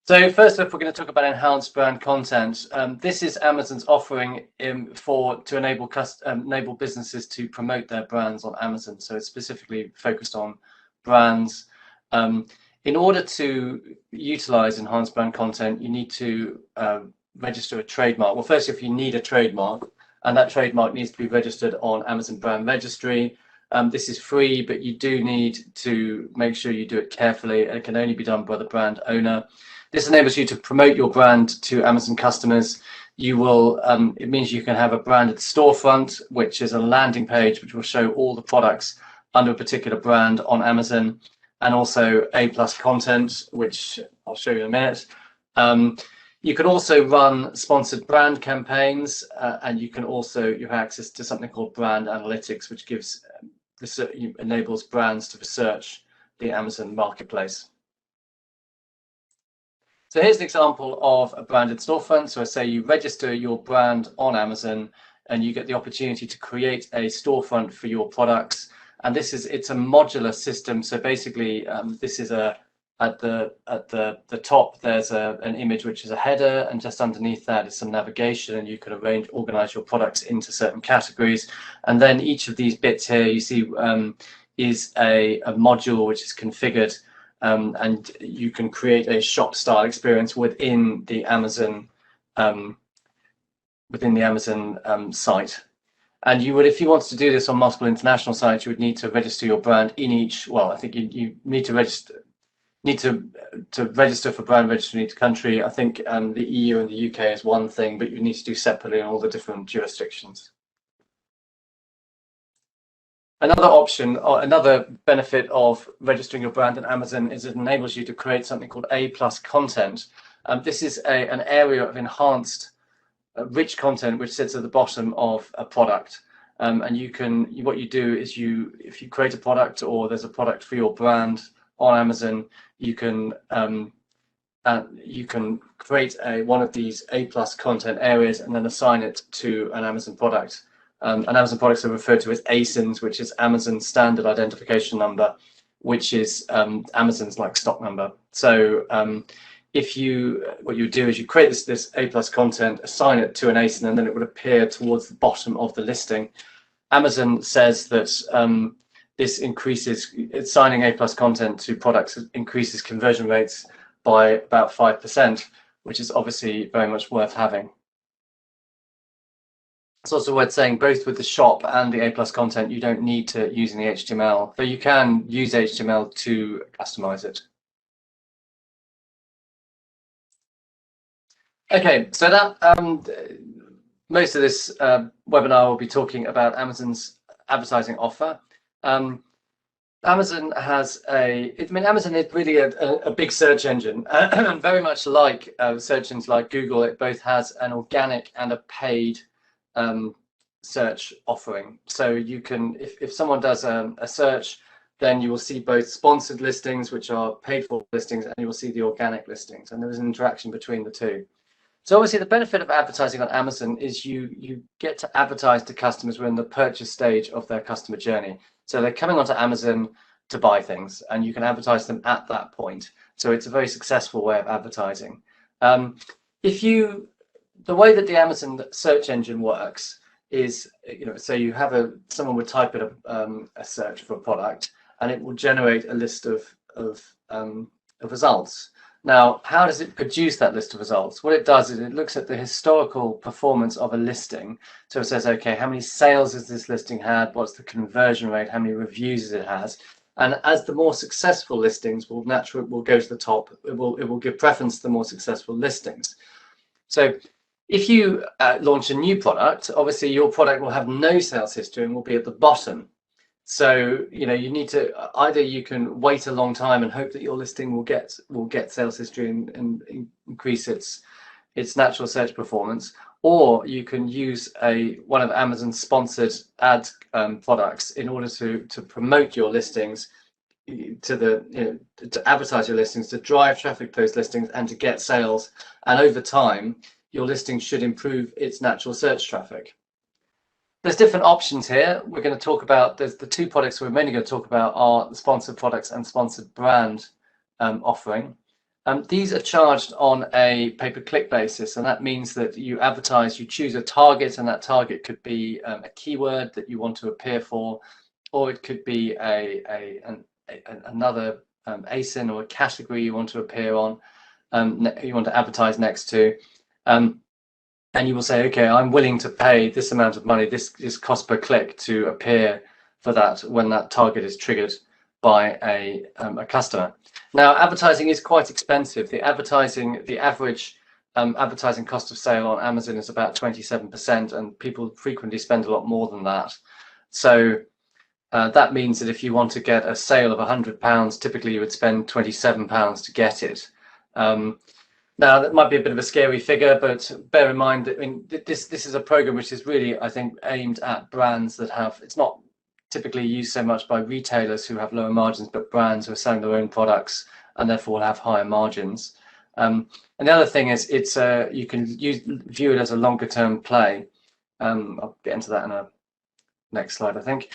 So first off, we're going to talk about enhanced brand content. This is Amazon's offering to enable businesses to promote their brands on Amazon. So it's specifically focused on brands. In order to utilize enhanced brand content, you need to register a trademark. Well, first, if you need a trademark, and that trademark needs to be registered on Amazon Brand Registry. This is free, but you do need to make sure you do it carefully. It can only be done by the brand owner. This enables you to promote your brand to Amazon customers. It means you can have a branded storefront, which is a landing page which will show all the products under a particular brand on Amazon, and also A+ content, which I'll show you in a minute. You can also run sponsored brand campaigns, and you have access to something called brand analytics, which enables brands to research the Amazon marketplace. So here's an example of a branded storefront. So I say you register your brand on Amazon and you get the opportunity to create a storefront for your products. And it's a modular system. So basically, this is at the top, there's an image which is a header, and just underneath that is some navigation, and you can organize your products into certain categories. And then each of these bits here you see is a module which is configured. And you can create a shop style experience within the Amazon site. And if you wanted to do this on multiple international sites, you would need to register your brand in each. Well, I think you need to register for brand registry in each country. I think the EU and the UK is one thing, but you need to do separately in all the different jurisdictions. Another option, or another benefit of registering your brand on Amazon is it enables you to create something called A+ content. This is an area of enhanced, rich content which sits at the bottom of a product. And what you do is if you create a product or there's a product for your brand on Amazon, you can create one of these A+ content areas and then assign it to an Amazon product. And Amazon products are referred to as ASINs, which is Amazon Standard Identification Number, which is Amazon's stock number. So what you do is you create this A+ content, assign it to an ASIN, and then it would appear towards the bottom of the listing. Amazon says that this increases, assigning A+ content to products increases conversion rates by about 5%, which is obviously very much worth having. It's also worth saying, both with the shop and the A+ content, you don't need to use any HTML, but you can use HTML to customize it. Okay, so that most of this webinar will be talking about Amazon's advertising offer. Amazon Amazon is really a big search engine, and very much like search engines like Google, it both has an organic and a paid search offering. So you can, if someone does a search, then you will see both sponsored listings, which are paid for listings, and you will see the organic listings, and there is an interaction between the two. So obviously the benefit of advertising on Amazon is you get to advertise to customers who are in the purchase stage of their customer journey. So they're coming onto Amazon to buy things, and you can advertise them at that point. So it's a very successful way of advertising. The way that the Amazon search engine works is, so you have someone would type in a search for a product, and it will generate a list of results. Now, how does it produce that list of results? What it does is it looks at the historical performance of a listing. So it says, okay, how many sales has this listing had? What's the conversion rate? How many reviews it has? And as the more successful listings will go to the top, it will give preference to the more successful listings. So if you launch a new product, obviously your product will have no sales history and will be at the bottom. So you need to either you can wait a long time and hope that your listing will get sales history and increase its natural search performance, or you can use one of Amazon's sponsored ad products in order to promote your listings, to advertise your listings, to drive traffic to those listings, and to get sales. And over time, your listing should improve its natural search traffic. There's different options here. We're going to talk about, there's the two products we're mainly going to talk about are the sponsored products and sponsored brand offering. These are charged on a pay-per-click basis, and that means that you advertise, you choose a target, and that target could be a keyword that you want to appear for, or it could be another ASIN or a category you want to appear on, you want to advertise next to. And you will say, okay, I'm willing to pay this amount of money, this cost per click to appear for that when that target is triggered by a customer. Now, advertising is quite expensive. The average advertising cost of sale on Amazon is about 27%, and people frequently spend a lot more than that. So that means that if you want to get a sale of £100, typically you would spend £27 to get it. Now, that might be a bit of a scary figure, but bear in mind that this is a program which is really, I think, aimed at brands that have, it's not typically used so much by retailers who have lower margins, but brands who are selling their own products and therefore will have higher margins. And the other thing is, it's you can view it as a longer term play. I'll get into that in a next slide, I think.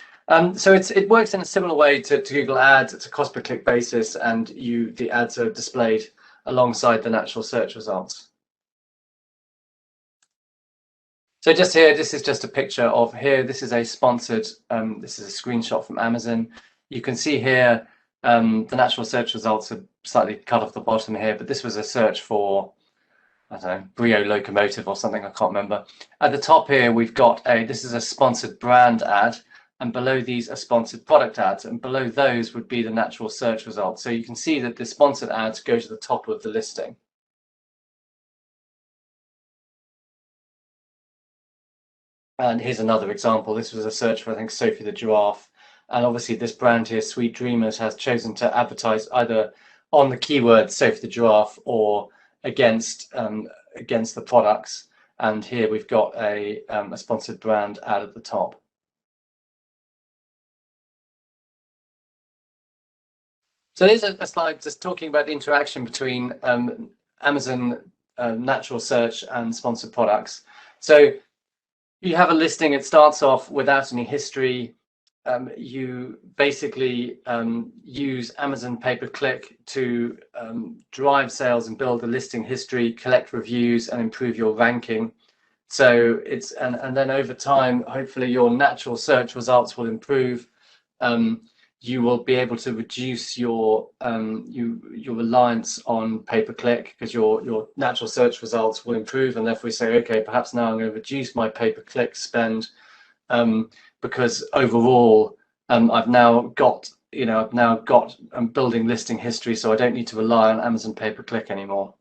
So it works in a similar way to Google Ads. It's a cost per click basis, and the ads are displayed alongside the natural search results. So just here, this is just a picture of here. This is a sponsored, this is a screenshot from Amazon. You can see here the natural search results are slightly cut off the bottom here, but this was a search for, I don't know, Brio locomotive or something, I can't remember. At the top here, we've got this is a sponsored brand ad, and below these are sponsored product ads, and below those would be the natural search results. So you can see that the sponsored ads go to the top of the listing. And here's another example. This was a search for, I think, Sophie the giraffe. And obviously this brand here, Sweet Dreamers, has chosen to advertise either on the keyword Sophie the giraffe or against the products. And here we've got a sponsored brand ad at the top. So here's a slide just talking about the interaction between Amazon natural search and sponsored products. So you have a listing, it starts off without any history. You basically use Amazon pay-per-click to drive sales and build a listing history, collect reviews, and improve your ranking. So it's and then over time, hopefully your natural search results will improve. You will be able to reduce your reliance on pay-per-click because your natural search results will improve, and therefore we say, okay, perhaps now I'm going to reduce my pay-per-click spend because overall I've now got I'm building listing history, so I don't need to rely on Amazon pay-per-click anymore.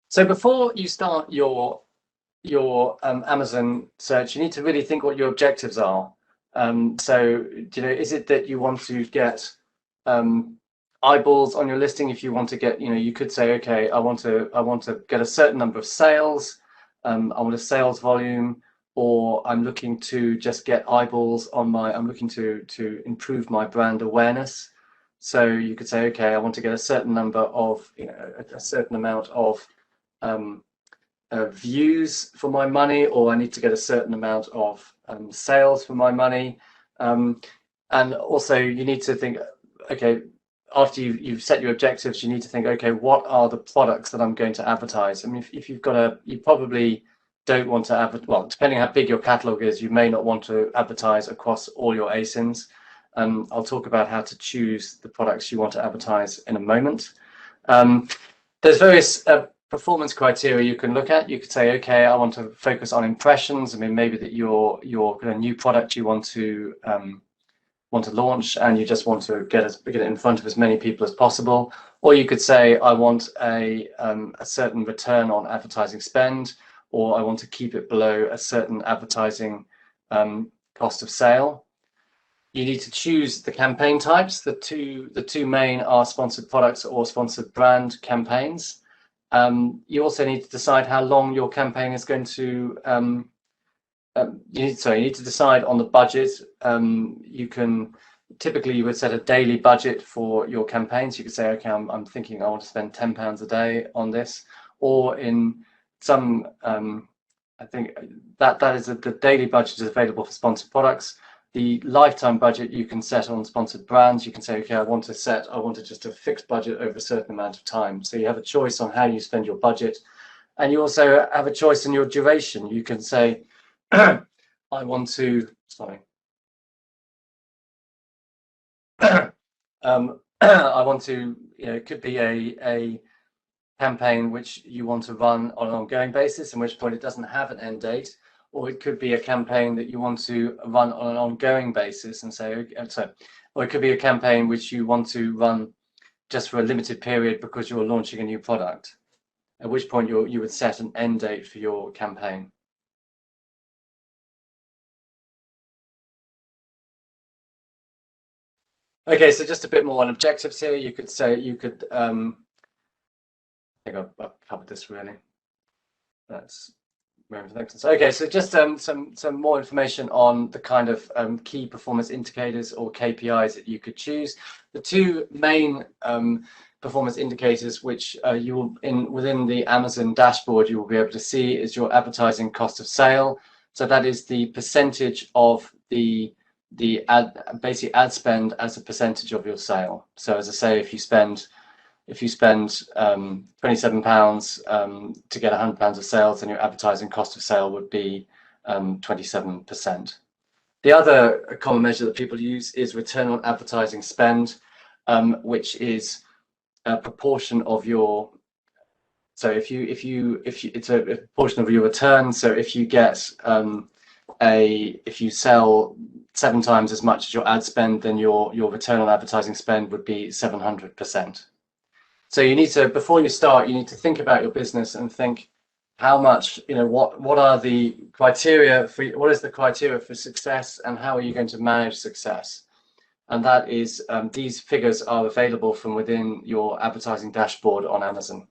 So before you start your Amazon search, you need to really think what your objectives are. So, is it that you want to get eyeballs on your listing? If you want to get, you could say, okay, I want to get a certain number of sales. I want a sales volume, or I'm looking to just get eyeballs on I'm looking to improve my brand awareness. So you could say, okay, I want to get a certain number of, a certain amount of views for my money, or I need to get a certain amount of sales for my money. And also you need to think, okay, after you've set your objectives, you need to think, okay, what are the products that I'm going to advertise? I mean, if you've got you probably don't want to advertise, well, depending how big your catalog is, you may not want to advertise across all your ASINs. I'll talk about how to choose the products you want to advertise in a moment. There's various performance criteria you can look at. You could say, okay, I want to focus on impressions. I mean, maybe that your new product you want to launch, and you just want to get it in front of as many people as possible. Or you could say, I want a certain return on advertising spend, or I want to keep it below a certain advertising cost of sale. You need to choose the campaign types. The two main are sponsored products or sponsored brand campaigns. You also need to decide how long your campaign is going to. You need to decide on the budget. Typically you would set a daily budget for your campaigns. You could say, okay, I'm thinking I want to spend £10 a day on this, or in some, I think that is the daily budget is available for sponsored products. the lifetime budget you can set on sponsored brands. You can say, okay, I want to just a fixed budget over a certain amount of time. So you have a choice on how you spend your budget, and you also have a choice in your duration. You can say, I want to, sorry. I want to, it could be a campaign which you want to run on an ongoing basis, in which point it doesn't have an end date, or it could be a campaign that you want to run on an ongoing basis and say, or it could be a campaign which you want to run just for a limited period because you're launching a new product, at which point you would set an end date for your campaign. Okay, so just a bit more on objectives here. You could say, I think I've covered this really. That's okay, so just some more information on the kind of key performance indicators or KPIs that you could choose. The two main performance indicators which within the Amazon dashboard you will be able to see is your advertising cost of sale. So that is the percentage of the basic ad spend as a percentage of your sale. So as I say, if you spend £27 to get £100 of sales, then your advertising cost of sale would be 27%. The other common measure that people use is return on advertising spend, which is a proportion of your. So if you it's a proportion of your return. So if you get if you sell 7 times as much as your ad spend, then your return on advertising spend would be 700%. So you need to, before you start, you need to think about your business and think how much, what are the criteria for, what is the criteria for success, and how are you going to manage success? And that is, these figures are available from within your advertising dashboard on Amazon.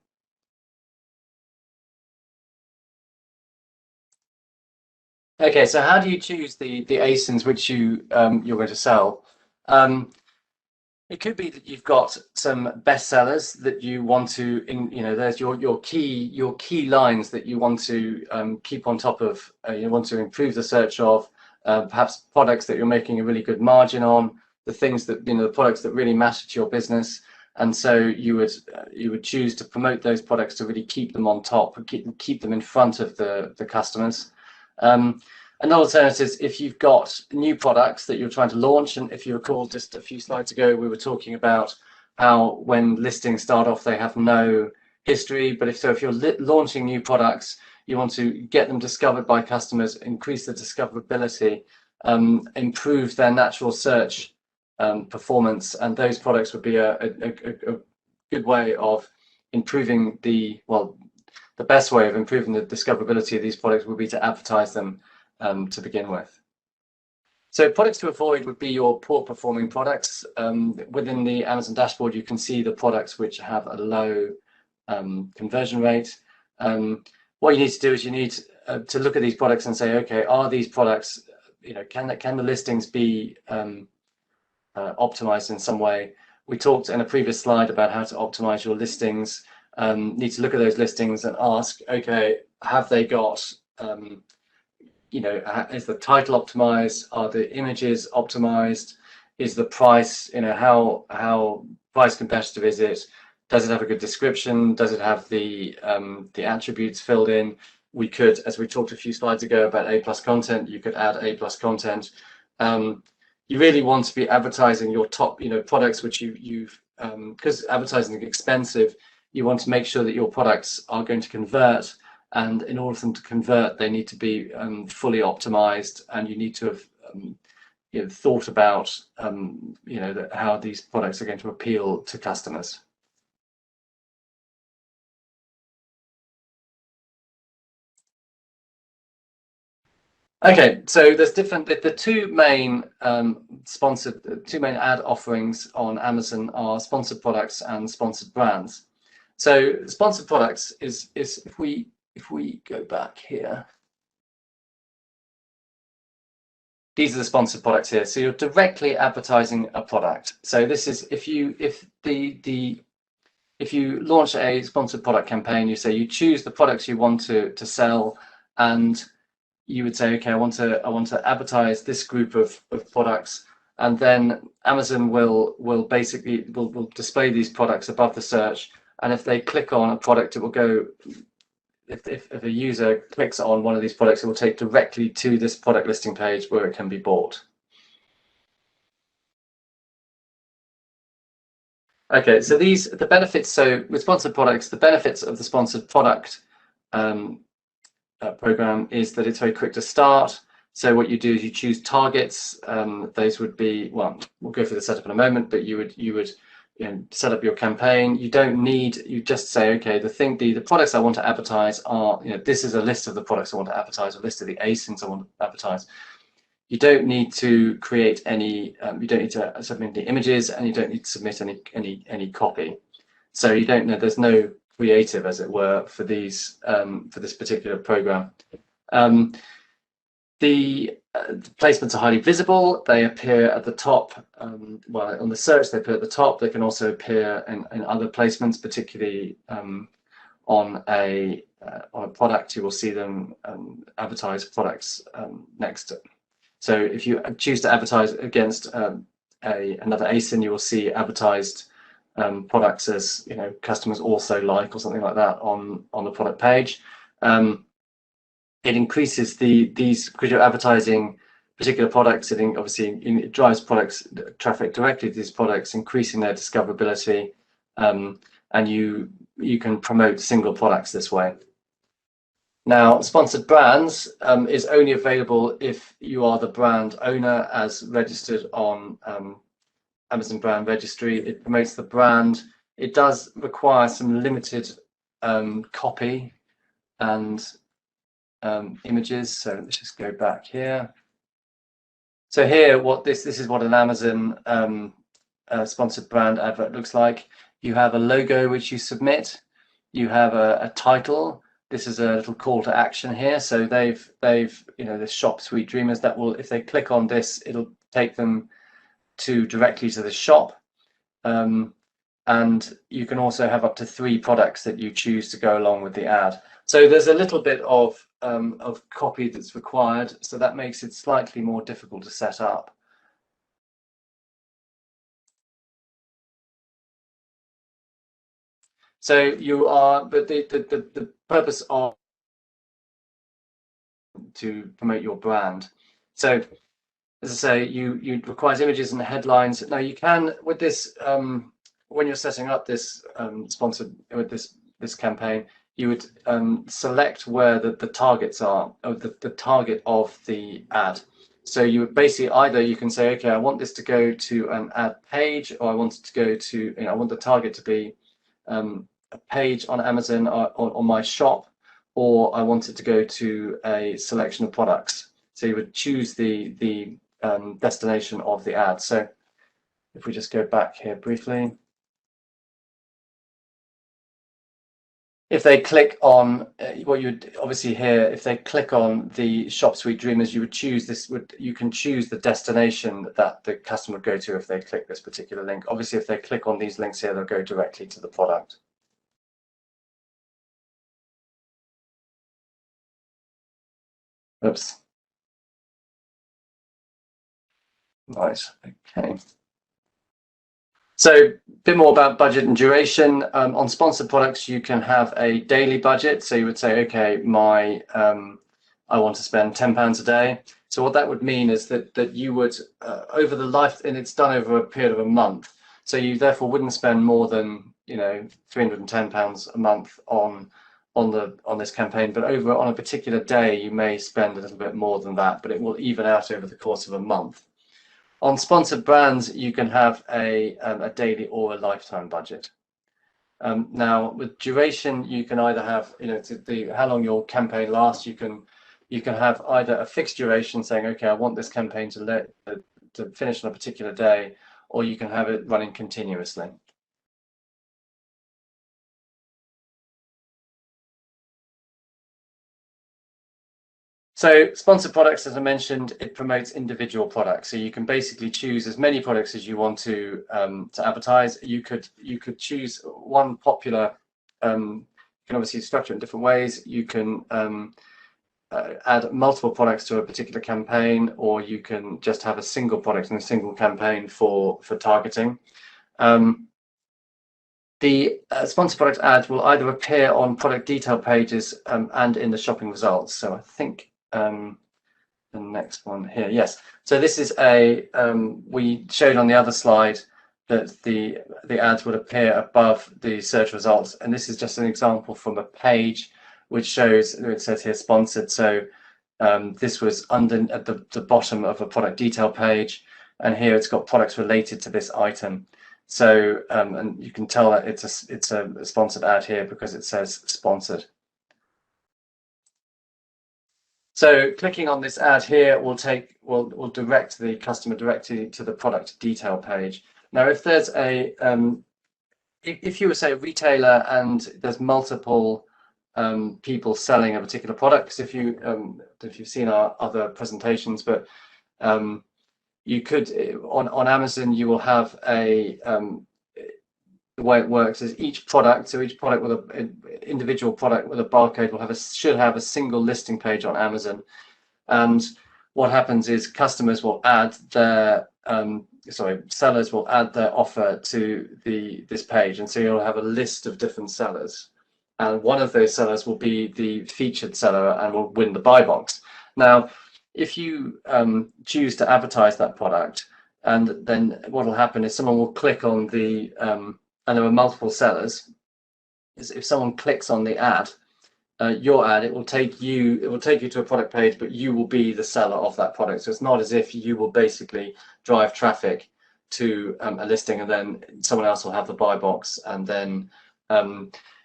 Okay, so how do you choose the ASINs which you're going to sell? It could be that you've got some bestsellers that you want to, there's your key lines that you want to keep on top of. You want to improve the search of, perhaps products that you're making a really good margin on, the things that the products that really matter to your business, and so you would choose to promote those products to really keep them on top, keep them in front of the customers. Another alternative is if you've got new products that you're trying to launch, and if you recall just a few slides ago, we were talking about how when listings start off, they have no history. But if you're launching new products, you want to get them discovered by customers, increase the discoverability, improve their natural search performance, and those products would be a good way of improving the best way of improving the discoverability of these products would be to advertise them to begin with. So products to avoid would be your poor performing products. Within the Amazon dashboard, you can see the products which have a low conversion rate. What you need to do is you need to look at these products and say, okay, are these products, can the listings be optimized in some way? We talked in a previous slide about how to optimize your listings. Need to look at those listings and ask, okay, have they got is the title optimized? Are the images optimized? Is the price, how price competitive is it? Does it have a good description? Does it have the attributes filled in? We could, as we talked a few slides ago about A+ content, you could add A+ content. You really want to be advertising your top, products which you've because advertising is expensive. You want to make sure that your products are going to convert. And in order for them to convert, they need to be fully optimized, and you need to have thought about how these products are going to appeal to customers. Okay, so there's the two main ad offerings on Amazon are sponsored products and sponsored brands. So sponsored products is if we go back here, these are the sponsored products here. So you're directly advertising a product. So this is if you launch a sponsored product campaign, you say you choose the products you want to sell, and you would say, okay, I want to advertise this group of products, and then Amazon will basically display these products above the search, and if they click on a product, it will go. If a user clicks on one of these products, it will take directly to this product listing page where it can be bought. Okay, so the benefits. So with sponsored products, the benefits of the sponsored product program is that it's very quick to start. So what you do is you choose targets. Those would be, well, we'll go through the setup in a moment, but you would set up your campaign. You don't need, you just say, okay, the products I want to advertise are, this is a list of the products I want to advertise, a list of the ASINs I want to advertise. You don't need to create any, you don't need to submit any images, and you don't need to submit any copy. So you don't know, there's no creative, as it were, for these for this particular program. The placements are highly visible. They appear at the top. Well, on the search, they appear at the top. They can also appear in other placements, particularly on a product. You will see them advertise products next to. So if you choose to advertise against another ASIN, you will see advertised products as customers also like, or something like that on the product page. It increases these, because you're advertising particular products. It drives products traffic directly to these products, increasing their discoverability, and you can promote single products this way. Now, sponsored brands is only available if you are the brand owner, as registered on Amazon Brand Registry. It promotes the brand. It does require some limited copy and images. So let's just go back here. So here, this is what an Amazon sponsored brand advert looks like. You have a logo which you submit. You have a title. This is a little call to action here. So they've the shop Sweet Dreamers, that will, if they click on this, it'll take them directly to the shop. And you can also have up to 3 products that you choose to go along with the ad. So there's a little bit of copy that's required, so that makes it slightly more difficult to set up. So but the purpose of to promote your brand. So as I say, you requires images and headlines. Now you can, with this, when you're setting up this sponsored, with this campaign, you would select where the targets are, or the target of the ad. So you would basically, either you can say, okay, I want this to go to an ad page, or I want it to go to, I want the target to be a page on Amazon or on my shop, or I want it to go to a selection of products. So you would choose the destination of the ad. So if we just go back here briefly, if they click on what you would obviously here, if they click on the shop Sweet Dreamers, you would choose this. You can choose the destination that the customer would go to if they click this particular link. Obviously, if they click on these links here, they'll go directly to the product. Oops. Right. Okay. So a bit more about budget and duration. On sponsored products, you can have a daily budget. So you would say, okay, I want to spend £10 a day. So what that would mean is that you would, over the life, and it's done over a period of a month. So you therefore wouldn't spend more than £310 a month on this campaign. But on a particular day, you may spend a little bit more than that, but it will even out over the course of a month. On sponsored brands, you can have a daily or a lifetime budget. Now, with duration, you can either have, how long your campaign lasts. You can have either a fixed duration, saying, okay, I want this campaign to finish on a particular day, or you can have it running continuously. So sponsored products, as I mentioned, it promotes individual products. So you can basically choose as many products as you want to advertise. You could choose one popular. You can obviously structure it in different ways. You can add multiple products to a particular campaign, or you can just have a single product in a single campaign for targeting. The sponsored product ads will either appear on product detail pages and in the shopping results. So I think the next one here, yes. So this is we showed on the other slide that the ads would appear above the search results, and this is just an example from a page which shows, it says here sponsored. So this was at the bottom of a product detail page, and here it's got products related to this item. So and you can tell that it's a sponsored ad here because it says sponsored. So clicking on this ad here will direct the customer directly to the product detail page. Now, if there's if you were, say, a retailer and there's multiple people selling a particular product, because if you've seen our other presentations, but you could on Amazon, you will have the way it works is each product. So each product with an individual product with a barcode will should have a single listing page on Amazon. And what happens is customers will add their sellers will add their offer to this page, and so you'll have a list of different sellers. And one of those sellers will be the featured seller and will win the buy box. Now, if you choose to advertise that product, and then what will happen is someone will click on and there are multiple sellers. If someone clicks on the ad, your ad, it will take you to a product page, but you will be the seller of that product. So it's not as if you will basically drive traffic to a listing and then someone else will have the buy box, and then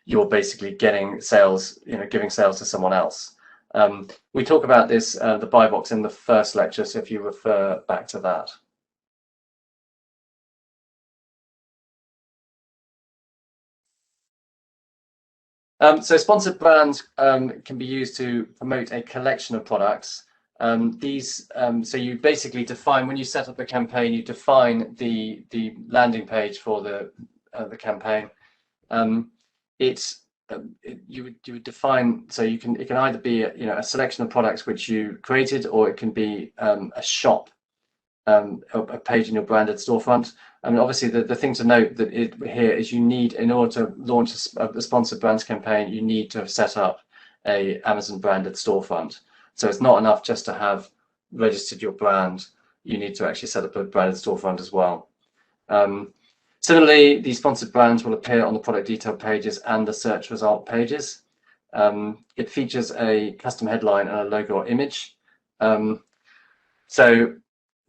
you're basically getting sales, giving sales to someone else. We talk about this, the buy box, in the first lecture, so if you refer back to that. So sponsored brands can be used to promote a collection of products. So you basically define, when you set up a campaign, you define the landing page for the campaign. You would define, so it can either be a selection of products which you created, or it can be a shop, a page in your branded storefront. I mean, obviously the thing to note here is you need, in order to launch a sponsored brands campaign, you need to have set up a Amazon branded storefront. So it's not enough just to have registered your brand. You need to actually set up a branded storefront as well. Similarly, these sponsored brands will appear on the product detail pages and the search result pages. It features a custom headline and a logo or image. So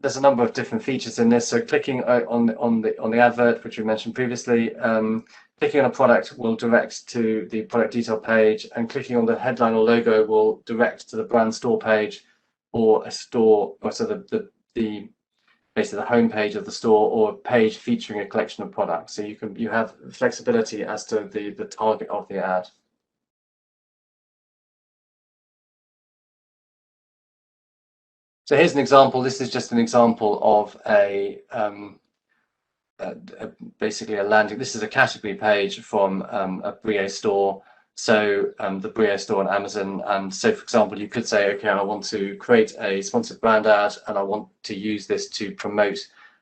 there's a number of different features in this. So clicking on the advert, which we mentioned previously, clicking on a product will direct to the product detail page, and clicking on the headline or logo will direct to the brand store page, or a store, or so basically the home page of the store, or a page featuring a collection of products. So you have flexibility as to the target of the ad. So here's an example. This is just an example of basically a landing. This is a category page from a Brio store. So the Brio store on Amazon. And so, for example, you could say, okay, I want to create a sponsored brand ad, and I want to use this to promote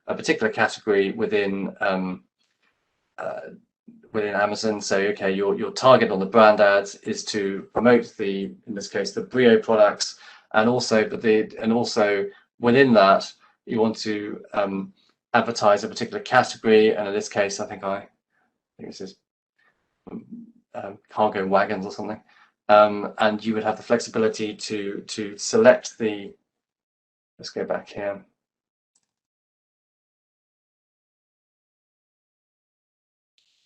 a particular category within Amazon. So, okay, your target on the brand ads is to promote in this case, the Brio products. And also within that, you want to advertise a particular category, and in this case, I think this is cargo wagons or something. And you would have the flexibility to select the. Let's go back here.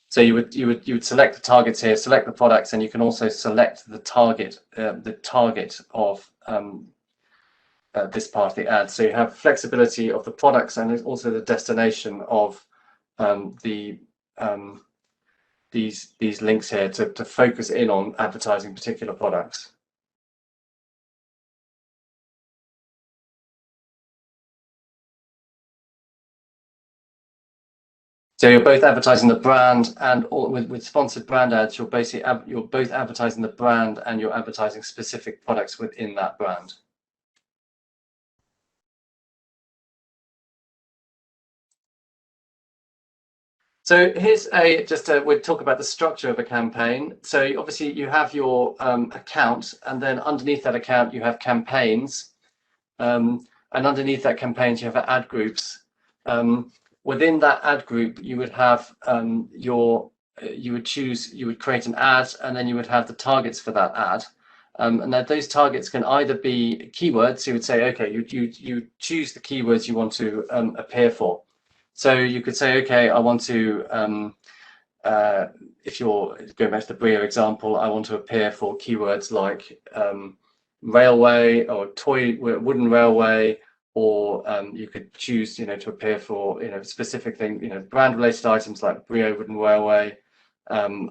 So you would select the targets here, select the products, and you can also select the target of this part of the ad. So you have flexibility of the products, and also the destination of these links here to focus in on advertising particular products. So you're both advertising the brand, and with sponsored brand ads, you're basically you're both advertising the brand and you're advertising specific products within that brand. So here's we'll talk about the structure of a campaign. So obviously you have your account, and then underneath that account you have campaigns, and underneath that campaigns you have ad groups. Within that ad group you would have you would create an ad, and then you would have the targets for that ad. And that those targets can either be keywords. So you would say, okay, you choose the keywords you want to appear for. So you could say, okay, I want to, if you're going back to the Brio example, I want to appear for keywords like railway or toy wooden railway, or you could choose, to appear for, specific thing, brand related items like Brio wooden railway,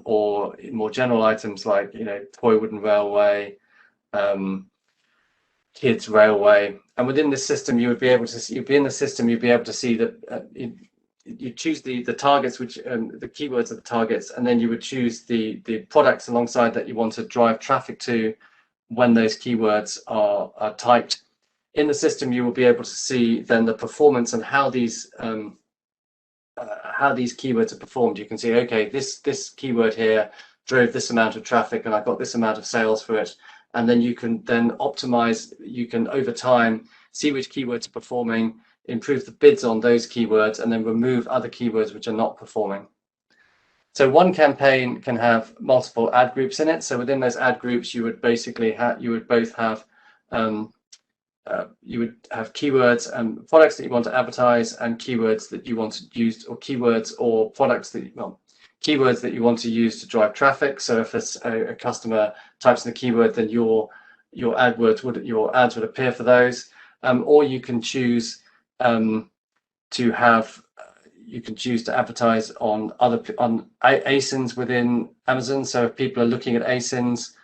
or more general items like, toy wooden railway, kids railway. And within the system you would be able to see, you'd be able to see that you choose the targets, which the keywords are the targets, and then you would choose the products alongside that you want to drive traffic to when those keywords are typed. In the system you will be able to see then the performance and how these keywords are performed. You can see, okay, this keyword here drove this amount of traffic and I got this amount of sales for it. And then you can then optimize, you can over time see which keywords are performing, improve the bids on those keywords, and then remove other keywords which are not performing. So one campaign can have multiple ad groups in it. So within those ad groups you would basically both have you would have keywords and products that you want to advertise, and keywords that you want to use, or keywords or products that keywords that you want to use to drive traffic. So if a customer types in a keyword, then your ads would appear for those. Or you can choose to advertise on ASINs within Amazon. So if people are looking at ASINs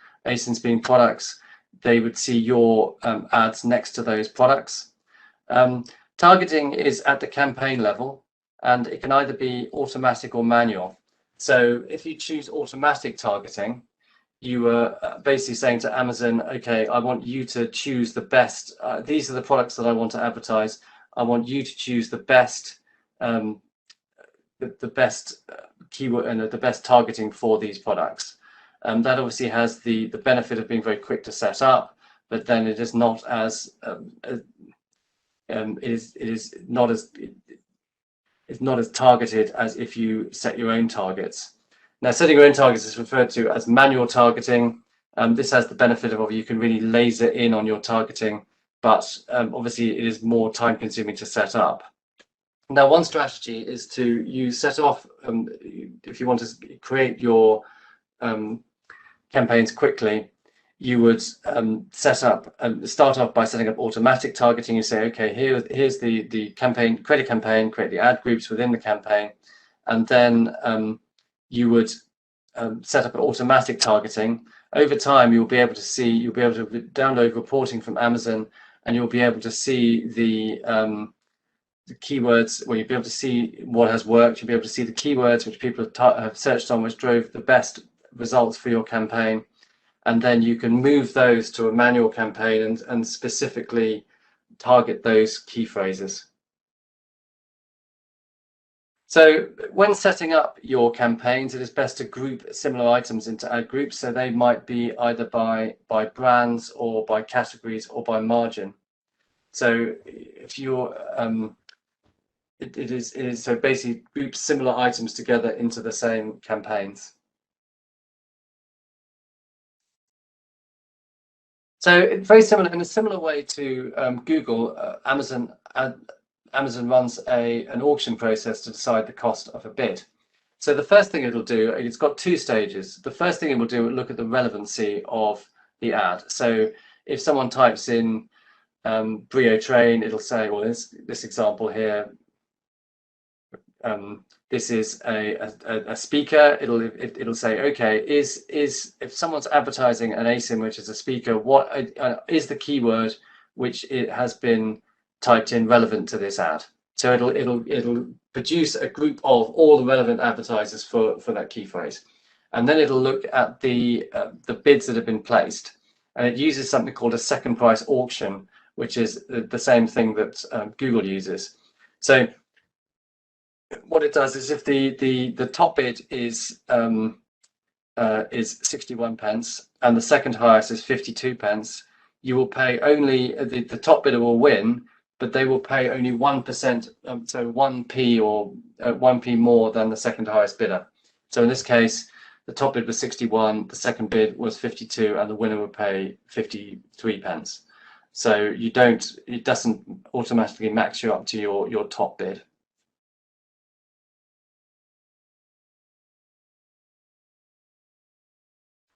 being products, they would see your ads next to those products. Targeting is at the campaign level, and it can either be automatic or manual. So if you choose automatic targeting, you are basically saying to Amazon, okay, I want you to choose the best. These are the products that I want to advertise. I want you to choose the best, the best keyword and the best targeting for these products. That obviously has the benefit of being very quick to set up, but then it is not as it's not as targeted as if you set your own targets. Now, setting your own targets is referred to as manual targeting. This has the benefit of you can really laser in on your targeting, but obviously it is more time consuming to set up. Now, one strategy is to set off, if you want to create your campaigns quickly, you would start off by setting up automatic targeting. You say, okay, here's the campaign, create a campaign, create the ad groups within the campaign, and then you would set up an automatic targeting. Over time, you'll be able to download reporting from Amazon, and you'll be able to see the keywords, where you'll be able to see what has worked. You'll be able to see the keywords which people have searched on, which drove the best results for your campaign. And then you can move those to a manual campaign and specifically target those key phrases. So when setting up your campaigns, it is best to group similar items into ad groups. So they might be either by brands, or by categories, or by margin. So if you're it is so basically group similar items together into the same campaigns. So it's very similar, in a similar way to Google. Amazon runs an auction process to decide the cost of a bid. So the first thing it'll do, it's got two stages. The first thing it will do will look at the relevancy of the ad. So if someone types in Brio train, it'll say, well, this example here, this is a speaker. It'll say, okay, if someone's advertising an ASIN, which is a speaker, what is the keyword which it has been typed in relevant to this ad? So it'll produce a group of all the relevant advertisers for that key phrase. And then it'll look at the bids that have been placed. And it uses something called a second price auction, which is the same thing that Google uses. So what it does is if the top bid is 61 pence and the second highest is 52 pence, you will pay only, the top bidder will win, but they will pay only 1%, so 1p or 1p more than the second highest bidder. So in this case, the top bid was 61, the second bid was 52, and the winner would pay 53 pence. So it doesn't automatically max you up to your top bid.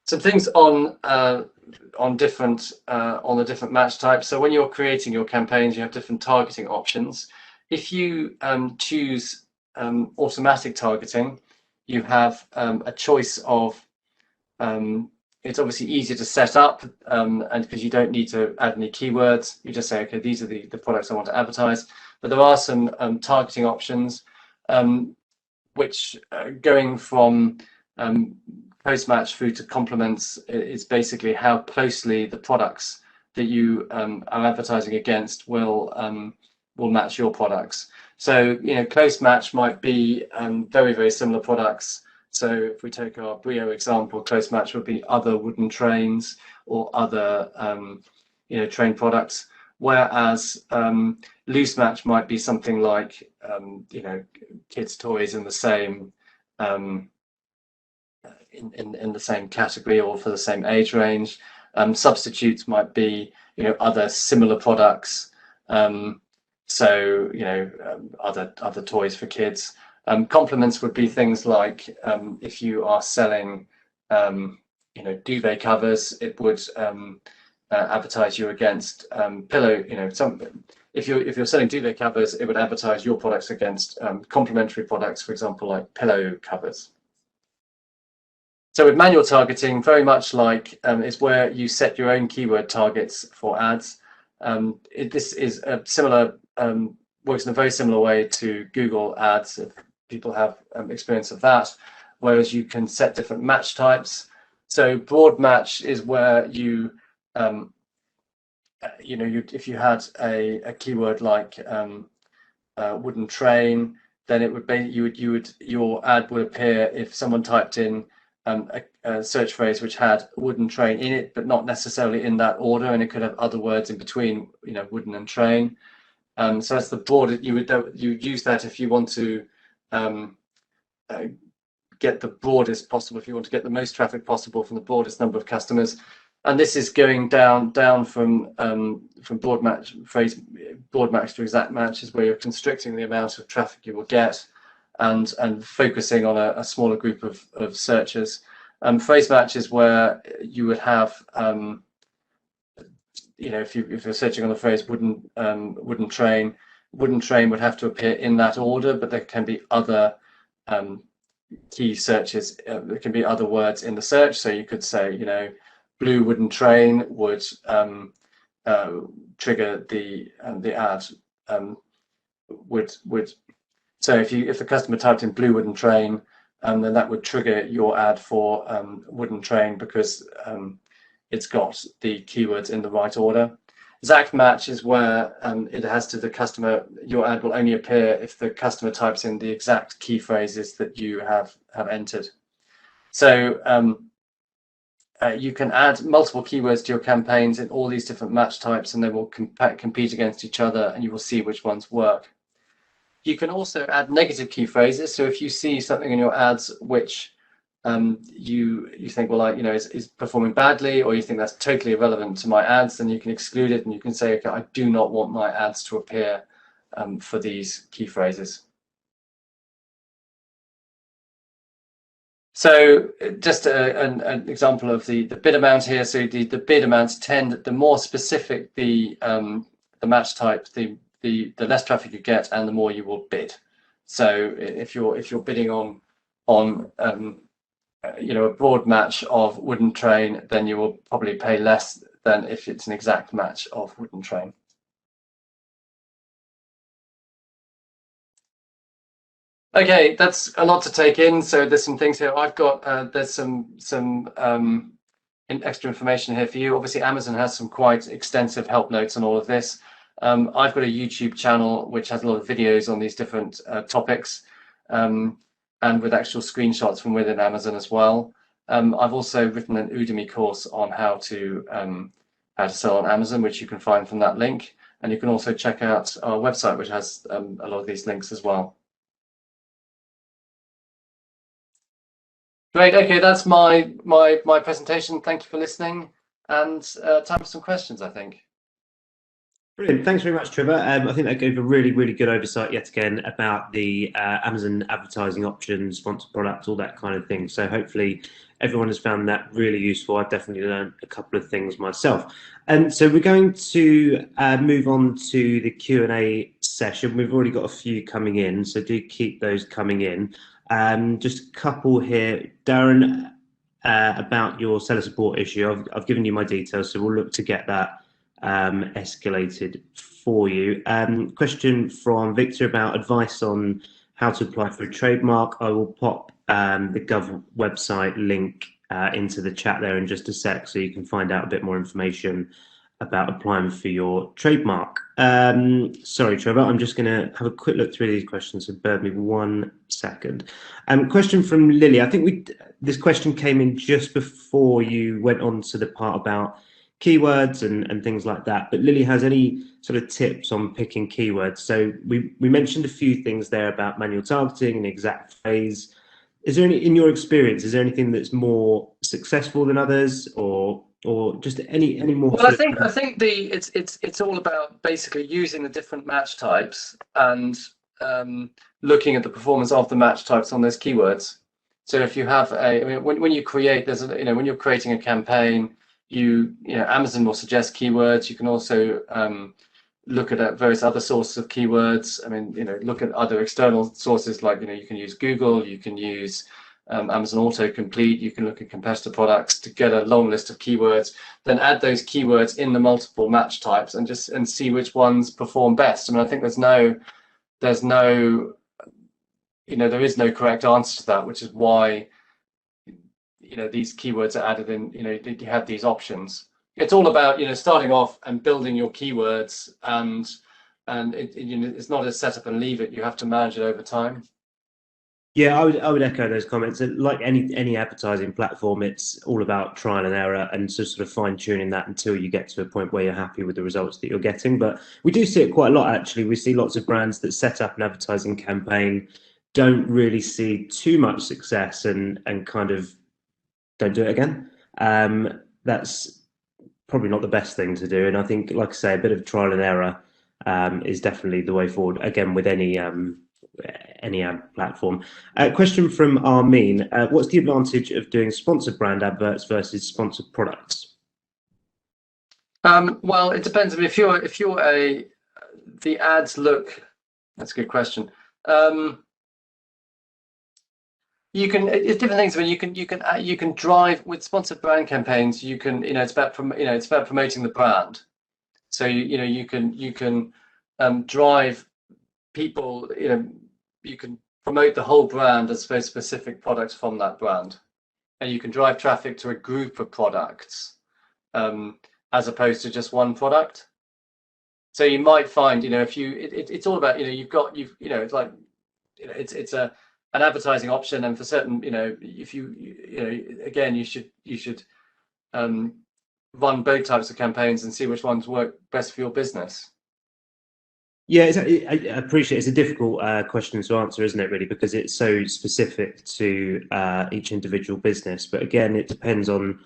Some things on the different match types. So when you're creating your campaigns, you have different targeting options. If you choose automatic targeting, you have a choice of, it's obviously easier to set up, and because you don't need to add any keywords, you just say, okay, these are the products I want to advertise. But there are some targeting options, which going from post-match through to complements is basically how closely the products that you are advertising against will match your products. So, close match might be very, very similar products. So if we take our Brio example, close match would be other wooden trains or other, train products. Whereas loose match might be something like, kids' toys in the same in the same category or for the same age range. Substitutes might be, other similar products. Other toys for kids. Complements would be things like if you are selling, duvet covers, it would advertise you against pillow. If you're selling duvet covers, it would advertise your products against complementary products, for example, like pillow covers. So with manual targeting, very much like is where you set your own keyword targets for ads. This is a similar, works in a very similar way to Google Ads. If people have experience of that, whereas you can set different match types. So broad match is where you, if you had a keyword like wooden train, then it would be your ad would appear if someone typed in a search phrase which had wooden train in it, but not necessarily in that order, and it could have other words in between, wooden and train. So that's the broad. You use that if you want to get the broadest possible, if you want to get the most traffic possible from the broadest number of customers. And this is going down from broad match to exact match, is where you're constricting the amount of traffic you will get and focusing on a smaller group of searchers. Phrase match is where you would have, if you're searching on the phrase wooden train would have to appear in that order, but there can be other key searches. There can be other words in the search. So you could say, blue wooden train would trigger the ad. So if the customer typed in blue wooden train, then that would trigger your ad for wooden train because it's got the keywords in the right order. Exact match is where it has to the customer. Your ad will only appear if the customer types in the exact key phrases that you have entered. So you can add multiple keywords to your campaigns in all these different match types, and they will compete against each other, and you will see which ones work. You can also add negative key phrases. So if you see something in your ads which you think, well, is performing badly, or you think that's totally irrelevant to my ads, then you can exclude it, and you can say, okay, I do not want my ads to appear for these key phrases. So just an example of the bid amount here. So the bid amounts the more specific the match type, the less traffic you get, and the more you will bid. So if you're bidding on a broad match of wooden train, then you will probably pay less than if it's an exact match of wooden train. Okay, that's a lot to take in. So there's some things here. I've got there's some extra information here for you. Obviously, Amazon has some quite extensive help notes on all of this. I've got a YouTube channel which has a lot of videos on these different topics, and with actual screenshots from within Amazon as well. I've also written an Udemy course on how to sell on Amazon, which you can find from that link. And you can also check out our website, which has a lot of these links as well. Great. Okay, that's my presentation. Thank you for listening, and time for some questions, I think. Brilliant. Thanks very much, Trevor. I think that gave a really, really good oversight yet again about the Amazon advertising options, sponsored products, all that kind of thing. So hopefully everyone has found that really useful. I've definitely learned a couple of things myself. And so we're going to move on to the Q&A session. We've already got a few coming in, so do keep those coming in. Just a couple here. Darren, about your seller support issue, I've given you my details, so we'll look to get that escalated for you. Question from Victor about advice on how to apply for a trademark. I will pop the Gov website link into the chat there in just a sec, so you can find out a bit more information about applying for your trademark. Sorry, Trevor, I'm just going to have a quick look through these questions, so bear with me 1 second. Question from Lily. I think this question came in just before you went on to the part about keywords and things like that, but Lily has any sort of tips on picking keywords. So we mentioned a few things there about manual targeting and exact phrase. Is there any, in your experience, is there anything that's more successful than others, or just any more? Well, I think it's all about basically using the different match types and looking at the performance of the match types on those keywords. So if you have I mean, when you create, when you're creating a campaign, Amazon will suggest keywords. You can also look at various other sources of keywords. I mean, look at other external sources like, you can use Google, you can use Amazon autocomplete, you can look at competitor products to get a long list of keywords, then add those keywords in the multiple match types and see which ones perform best. I mean, I think there is no correct answer to that, which is why these keywords are added in. You have these options. It's all about starting off and building your keywords, and it's not a set up and leave it. You have to manage it over time. Yeah, I would echo those comments. Like any advertising platform, it's all about trial and error and just sort of fine tuning that until you get to a point where you're happy with the results that you're getting. But we do see it quite a lot, actually. We see lots of brands that set up an advertising campaign, don't really see too much success, and kind of don't do it again. That's probably not the best thing to do. And I think, like I say, a bit of trial and error is definitely the way forward. Again, with any ad platform. Question from Armin. What's the advantage of doing sponsored brand adverts versus sponsored products? Well, it depends. I mean, if you're the ads look. That's a good question. You can, it's different things. I mean, you can drive with sponsored brand campaigns. You can, it's about promoting the brand. So you can drive people. You can promote the whole brand as opposed to specific products from that brand, and you can drive traffic to a group of products as opposed to just one product. So you might find, it's all about, it's like, it's an advertising option, and for certain, if again, you should run both types of campaigns and see which ones work best for your business. Yeah, I appreciate it's a difficult question to answer, isn't it, really, because it's so specific to each individual business. But again, it depends on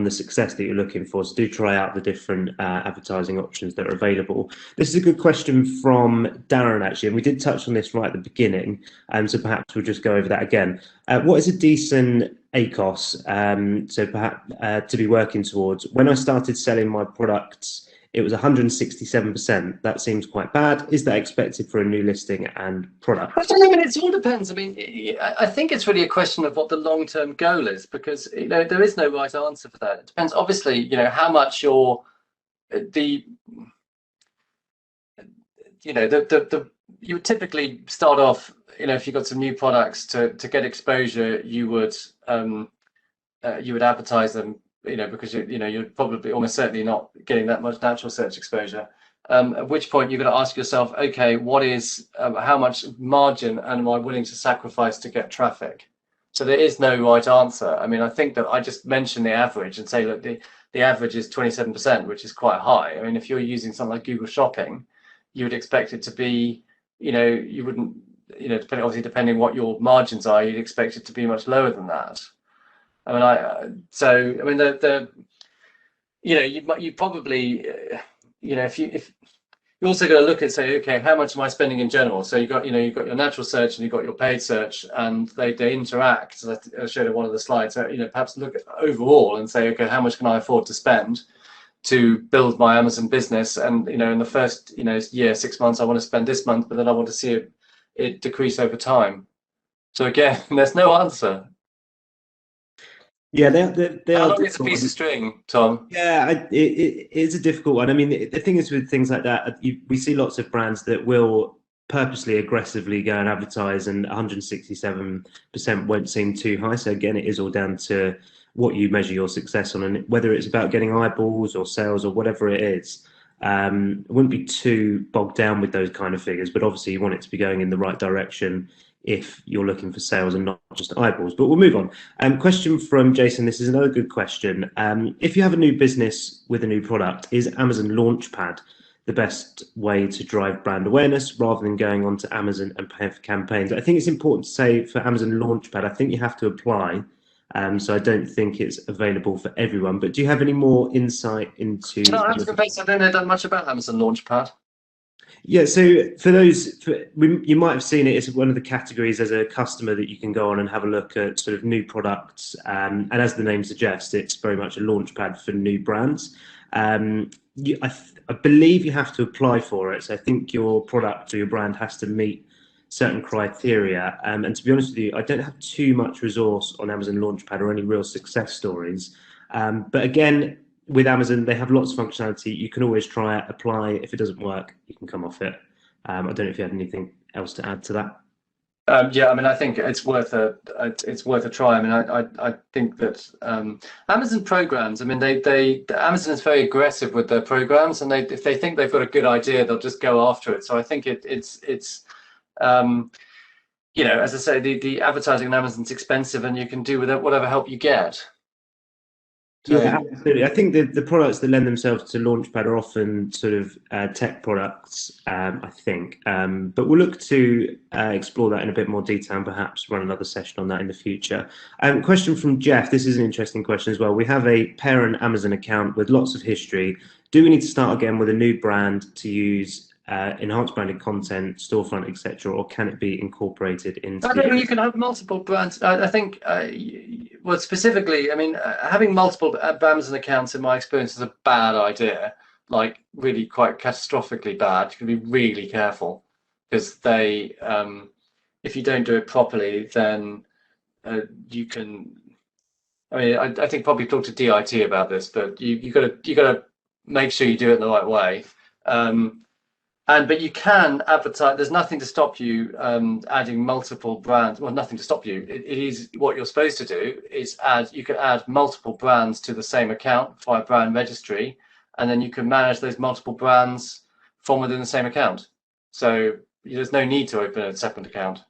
the success that you're looking for. So do try out the different advertising options that are available. This is a good question from Darren, actually, and we did touch on this right at the beginning, so perhaps we'll just go over that again. What is a decent ACOS, so perhaps to be working towards? When I started selling my products, it was 167%. That seems quite bad. Is that expected for a new listing and product? I mean, it all depends. I mean, I think it's really a question of what the long-term goal is, because there is no right answer for that. It depends, obviously, how much the you would typically start off, if you've got some new products to get exposure, you would advertise them, because you're probably almost certainly not getting that much natural search exposure. At which point you're going to ask yourself, okay, how much margin am I willing to sacrifice to get traffic? So there is no right answer. I mean, I think that I just mentioned the average and say, look, the average is 27%, which is quite high. I mean, if you're using something like Google Shopping, you would expect it to be, you wouldn't, depending what your margins are, you'd expect it to be much lower than that. I mean, you probably, if you're also going to look at, say, okay, how much am I spending in general? So you've got your natural search and you've got your paid search, and they interact, as I showed in one of the slides. So, perhaps look at overall and say, okay, how much can I afford to spend to build my Amazon business? And, in the first, year, 6 months, I want to spend this month, but then I want to see it decrease over time. So again, there's no answer. Yeah, they How are. long is a piece of string, Tom? Yeah, it's a difficult one. I mean, the thing is with things like that, we see lots of brands that will purposely aggressively go and advertise, and 167% won't seem too high. So again, it is all down to what you measure your success on, and whether it's about getting eyeballs or sales or whatever it is. I wouldn't be too bogged down with those kind of figures, but obviously you want it to be going in the right direction if you're looking for sales and not just eyeballs. But we'll move on. Question from Jason. This is another good question. If you have a new business with a new product, is Amazon Launchpad the best way to drive brand awareness rather than going onto Amazon and paying for campaigns? I think it's important to say for Amazon Launchpad, I think you have to apply. So I don't think it's available for everyone. But do you have any more insight into? No, I have to confess, I don't know that much about Amazon Launchpad. Yeah, so for those, you might have seen it. It's one of the categories as a customer that you can go on and have a look at sort of new products. And as the name suggests, it's very much a launch pad for new brands. I believe you have to apply for it. So I think your product or your brand has to meet certain criteria. And to be honest with you, I don't have too much resource on Amazon Launchpad or any real success stories. But again, with Amazon, they have lots of functionality. You can always try it, apply. If it doesn't work, you can come off it. I don't know if you have anything else to add to that. Yeah, I mean, I think it's worth a try. I mean, I think that Amazon programs. I mean, Amazon is very aggressive with their programs, and if they think they've got a good idea, they'll just go after it. So I think it's as I say, the advertising on Amazon's expensive, and you can do with it whatever help you get. Yeah, absolutely. I think the products that lend themselves to Launchpad are often sort of tech products, I think. But we'll look to explore that in a bit more detail and perhaps run another session on that in the future. Question from Jeff. This is an interesting question as well. We have a parent Amazon account with lots of history. Do we need to start again with a new brand to use enhanced branded content, storefront, etc., or can it be incorporated into? I think you can have multiple brands. I think, well, specifically, I mean, having multiple Amazon accounts, in my experience, is a bad idea. Like, really, quite catastrophically bad. You can be really careful because if you don't do it properly, then you can. I mean, I think probably talk to DIT about this, but you got to make sure you do it in the right way. But you can advertise. There's nothing to stop you adding multiple brands. Well, nothing to stop you. It is what you're supposed to do. Is you can add multiple brands to the same account via brand registry, and then you can manage those multiple brands from within the same account. So there's no need to open a separate account.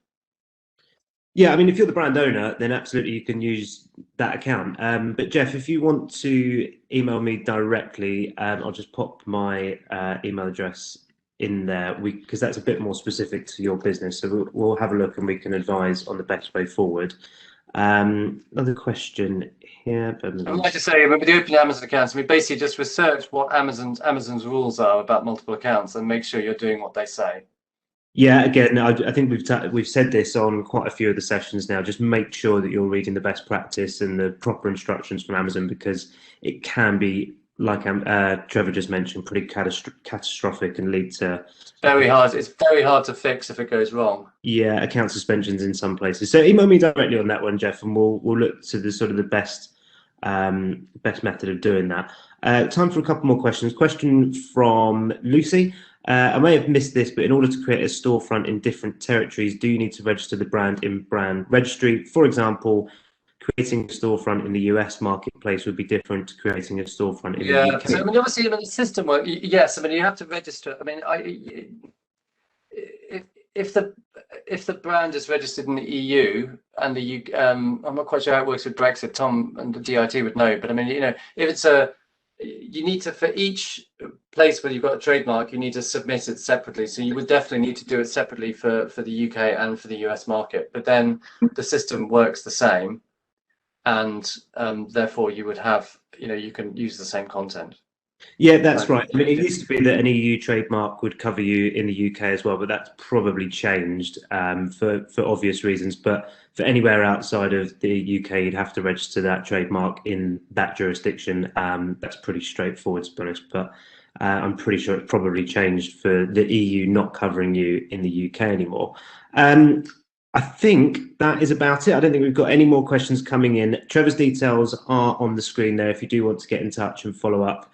Yeah, I mean, if you're the brand owner, then absolutely you can use that account. But Jeff, if you want to email me directly, I'll just pop my email address in there, because that's a bit more specific to your business. So we'll have a look and we can advise on the best way forward. Another question here. I'd like to say, with the open Amazon accounts, we basically just research what Amazon's rules are about multiple accounts and make sure you're doing what they say. Yeah, again, I think we've said this on quite a few of the sessions now. Just make sure that you're reading the best practice and the proper instructions from Amazon, because it can be, like Trevor just mentioned, pretty catastrophic and lead to very hard. It's very hard to fix if it goes wrong. Yeah, account suspensions in some places. So email me directly on that one, Jeff, and we'll look to the sort of the best method of doing that. Time for a couple more questions. Question from Lucy. I may have missed this, but in order to create a storefront in different territories, do you need to register the brand in brand registry? For example, creating a storefront in the US marketplace would be different to creating a storefront in the UK. So I mean, obviously, I mean, the system work. Yes, I mean, you have to register. I mean, if the brand is registered in the EU and the UK, I'm not quite sure how it works with Brexit. Tom and the DIT would know, but I mean, you know, if it's you need to, for each place where you've got a trademark, you need to submit it separately. So you would definitely need to do it separately for the UK and for the US market. But then the system works the same, and therefore you would have, you know, you can use the same content. Yeah, that's right. I mean, it used to be that an EU trademark would cover you in the UK as well, but that's probably changed for obvious reasons. But for anywhere outside of the UK, you'd have to register that trademark in that jurisdiction. That's pretty straightforward, to be honest. But I'm pretty sure it's probably changed for the EU not covering you in the UK anymore. I think that is about it. I don't think we've got any more questions coming in. Trevor's details are on the screen there if you do want to get in touch and follow up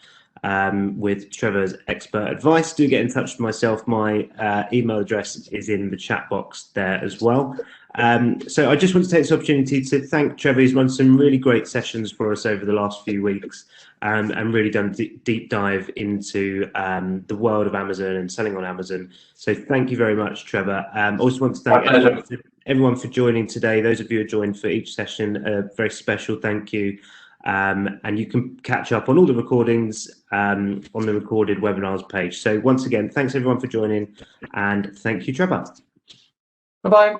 with Trevor's expert advice. Do get in touch with myself. My email address is in the chat box there as well. So I just want to take this opportunity to thank Trevor. He's run some really great sessions for us over the last few weeks and really done a deep dive into the world of Amazon and selling on Amazon. So thank you very much, Trevor. Also want to thank everyone for joining today. Those of you who joined for each session, a very special thank you. And you can catch up on all the recordings on the recorded webinars page. So once again, thanks everyone for joining, and thank you, Trevor. Bye-bye.